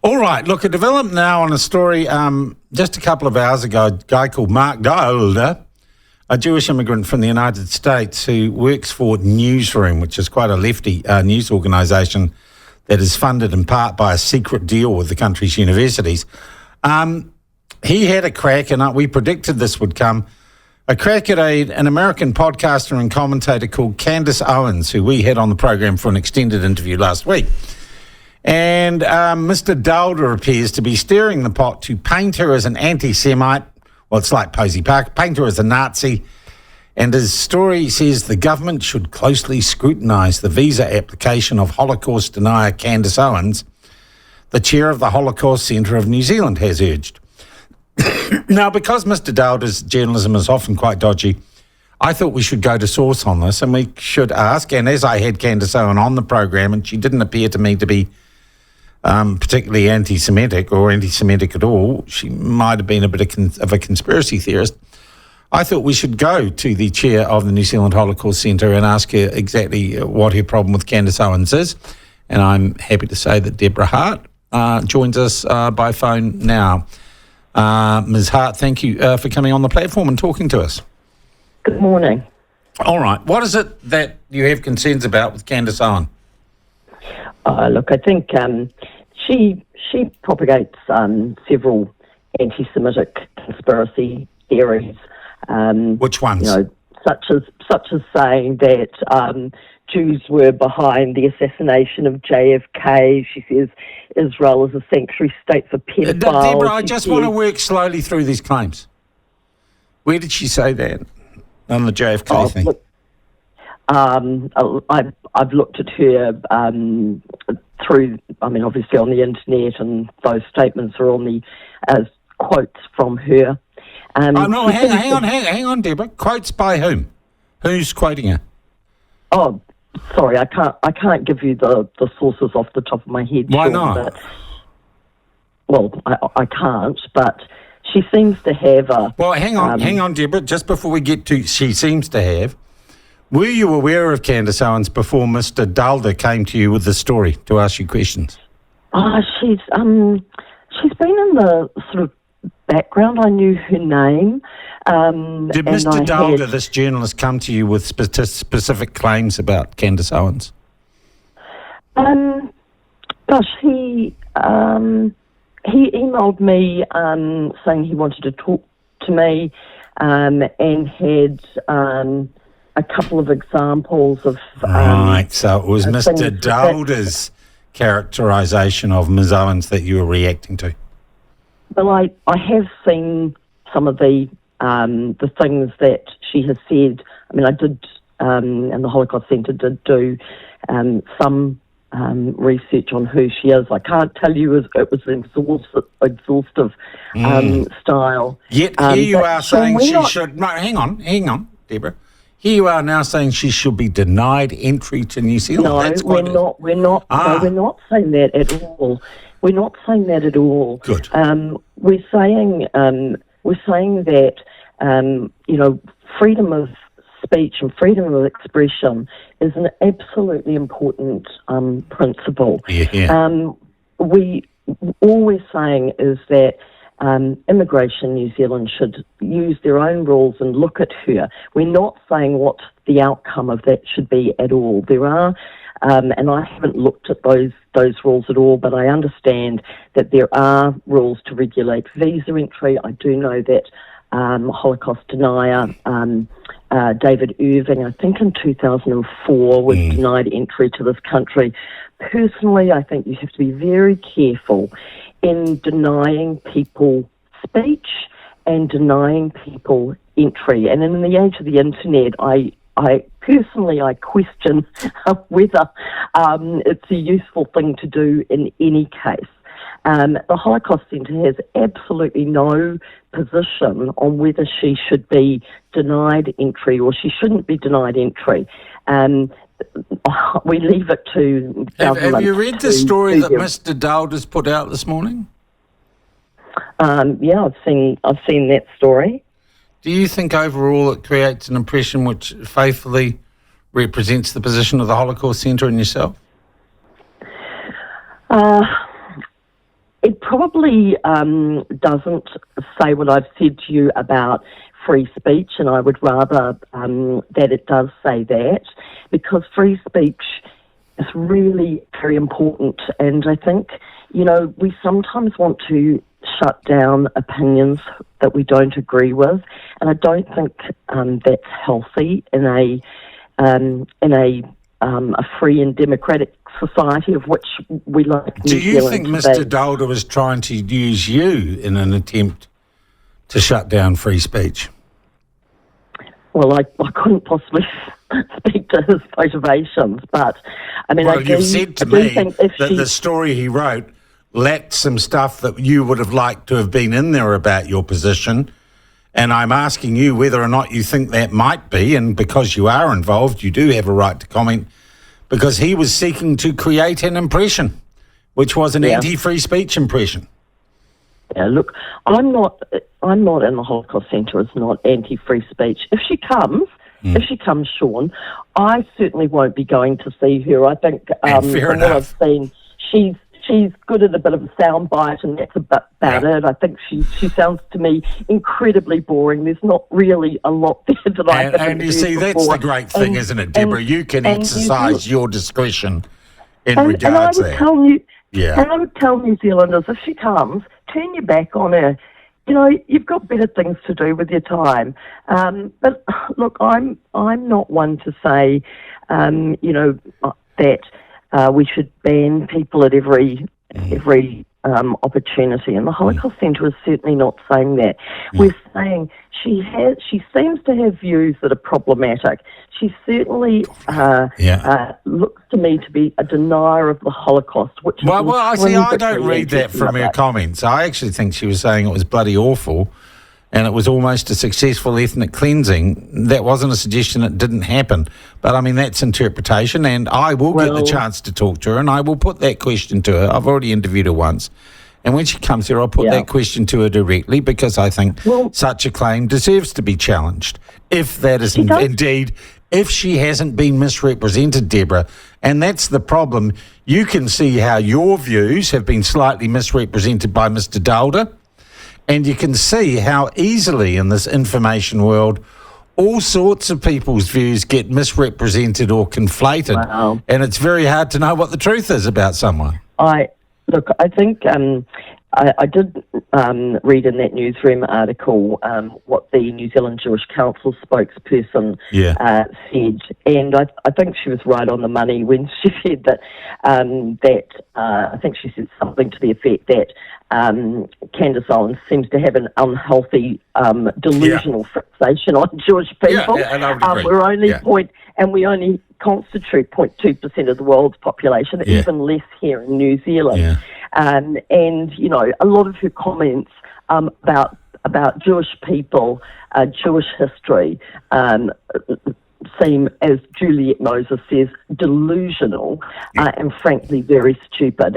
All right, look, it developed now on a story just a couple of hours ago, a guy called Mark Dowler, a Jewish immigrant from the United States who works for Newsroom, which is quite a lefty news organisation that is funded in part by a secret deal with the country's universities. He had a crack, and we predicted this would come, a crack at an American podcaster and commentator called Candace Owens, who we had on the program for an extended interview last week. And Mr. Dowler appears to be stirring the pot to paint her as an anti-Semite. Well, it's like Posey Park, paint her as a Nazi. And his story says the government should closely scrutinise the visa application of Holocaust denier Candace Owens, the chair of the Holocaust Centre of New Zealand has urged. Now, because Mr. Dowler's journalism is often quite dodgy, I thought we should go to source on this, and we should ask, and as I had Candace Owens on the program, and she didn't appear to me to be particularly anti-Semitic or anti-Semitic at all, she might have been a bit of a conspiracy theorist, I thought we should go to the chair of the New Zealand Holocaust Centre and ask her exactly what her problem with Candace Owens is. And I'm happy to say that Deborah Hart joins us by phone now. Ms. Hart, thank you for coming on the platform and talking to us. Good morning. All right. What is it that you have concerns about with Candace Owens? Look, I think she propagates several anti-Semitic conspiracy theories. Which ones? Such as saying that Jews were behind the assassination of JFK. She says Israel is a sanctuary state for pedophiles. Deborah, I just want to work slowly through these claims. Where did she say that on the JFK thing? Look, I've looked at her through, obviously on the internet, and those statements are on the quotes from her. No, hang on, Deborah. Quotes by whom? Who's quoting her? Oh, sorry, I can't give you the sources off the top of my head. Why not? I can't, but she seems to have a... Well, hang on, Deborah, just before we get to she seems to have, were you aware of Candace Owens before Mr. Dowler came to you with the story to ask you questions? She's been in the sort of background. I knew her name. Did Mr. Dowler, this journalist, come to you with specific claims about Candace Owens? He emailed me saying he wanted to talk to me and had a couple of examples of... right, so it was Mr. Dowler's characterisation of Ms. Owens that you were reacting to. Well, I have seen some of the things that she has said. I did, and the Holocaust Centre did do some research on who she is. I can't tell you it was an exhaustive style. Yet here you are saying she should... No, hang on, Deborah. Here you are now saying she should be denied entry to New Zealand. No, we're not saying that at all. We're not saying that at all. Good. We're saying that freedom of speech and freedom of expression is an absolutely important principle. Yeah. All we're saying is that Immigration New Zealand should use their own rules and look at her. We're not saying what the outcome of that should be at all. There are, and I haven't looked at those rules at all, but I understand that there are rules to regulate visa entry. I do know that Holocaust denier David Irving, I think in 2004, was denied entry to this country. Personally, I think you have to be very careful in denying people speech and denying people entry. And in the age of the internet, I personally question whether it's a useful thing to do in any case. The Holocaust Centre has absolutely no position on whether she should be denied entry or she shouldn't be denied entry. We leave it to government. Have you read the story that Mr. Dowler's put out this morning? Yeah, I've seen that story. Do you think overall it creates an impression which faithfully represents the position of the Holocaust Centre and yourself? probably doesn't say what I've said to you about free speech, and I would rather that it does say that, because free speech is really very important. And I think, we sometimes want to shut down opinions that we don't agree with, and I don't think that's healthy in a free and democratic society of which we like. Do you think Mr. Dowler was trying to use you in an attempt to shut down free speech? Well, I couldn't possibly speak to his motivations, but I mean, you've said to me that the story he wrote lacked some stuff that you would have liked to have been in there about your position, and I'm asking you whether or not you think that might be, and because you are involved, you do have a right to comment, because he was seeking to create an impression, which was an anti-free speech impression. Yeah, look, I'm not in the Holocaust Centre. It's not anti-free speech. If she comes, Sean, I certainly won't be going to see her. I think from what I've seen, she's good at a bit of a soundbite, and that's about it. I think she sounds to me incredibly boring. There's not really a lot there that I haven't And you see, before. that's the great thing, isn't it, Deborah? You can exercise your discretion in regards to that. And I would tell New Zealanders, if she comes, turn your back on her. You've got better things to do with your time. But look, I'm not one to say, that we should ban people at every opportunity. And the Holocaust Centre is certainly not saying that. We're saying she seems to have views that are problematic. She certainly looks to me to be a denier of the Holocaust, which is I don't read that from her comments. I actually think she was saying it was bloody awful and it was almost a successful ethnic cleansing. That wasn't a suggestion it didn't happen. But, I mean, that's interpretation, and I will get the chance to talk to her, and I will put that question to her. I've already interviewed her once. And when she comes here, I'll put that question to her directly, because I think such a claim deserves to be challenged. If that is indeed, if she hasn't been misrepresented, Deborah, and that's the problem. You can see how your views have been slightly misrepresented by Mr. Dowler, and you can see how easily in this information world all sorts of people's views get misrepresented or conflated, and it's very hard to know what the truth is about someone. I think I did read in that Newsroom article what the New Zealand Jewish Council spokesperson said, and I think she was right on the money when she said that I think she said something to the effect that Candace Owens seems to have an unhealthy delusional fixation on Jewish people. And I would agree. We're only we only constitute 0.2% of the world's population, even less here in New Zealand. And a lot of her comments about Jewish people, Jewish history, seem, as Juliet Moses says, delusional and frankly very stupid.